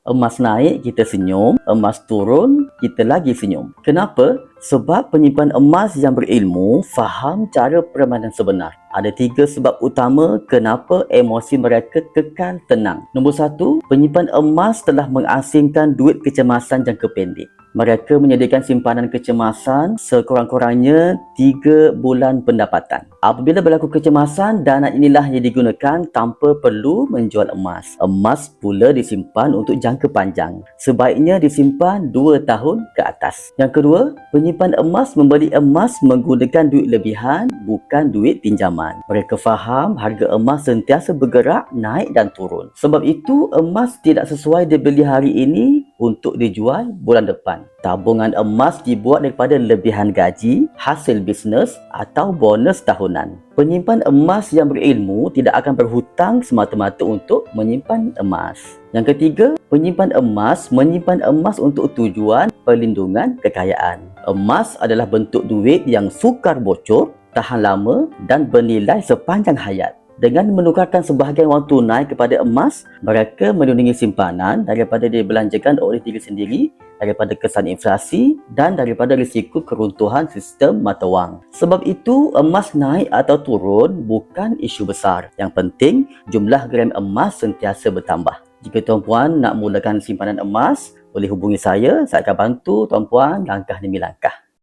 Emas naik, kita senyum. Emas turun, kita lagi senyum. Kenapa? Sebab penyimpan emas yang berilmu faham cara permainan sebenar. Ada 3 sebab utama kenapa emosi mereka kekal tenang. Nombor 1, penyimpan emas telah mengasingkan duit kecemasan jangka pendek. Mereka menyediakan simpanan kecemasan sekurang-kurangnya 3 bulan pendapatan. Apabila berlaku kecemasan, dana inilah yang digunakan tanpa perlu menjual emas. Emas pula disimpan untuk jangka panjang. Sebaiknya disimpan 2 tahun ke atas. Yang kedua, penyimpan emas membeli emas menggunakan duit lebihan, bukan duit pinjaman. Mereka faham harga emas sentiasa bergerak, naik dan turun. Sebab itu, emas tidak sesuai dibeli hari ini untuk dijual bulan depan. Tabungan emas dibuat daripada lebihan gaji, hasil bisnes atau bonus tahunan. Penyimpan emas yang berilmu tidak akan berhutang semata-mata untuk menyimpan emas. Yang ketiga, menyimpan emas untuk tujuan perlindungan kekayaan. Emas adalah bentuk duit yang sukar bocor, tahan lama dan bernilai sepanjang hayat. Dengan menukarkan sebahagian wang tunai kepada emas, mereka melindungi simpanan daripada dibelanjakan oleh diri sendiri, daripada kesan inflasi dan daripada risiko keruntuhan sistem mata wang. Sebab itu, emas naik atau turun bukan isu besar. Yang penting, jumlah gram emas sentiasa bertambah. Jika tuan-puan nak mulakan simpanan emas, boleh hubungi saya akan bantu tuan-puan langkah demi langkah.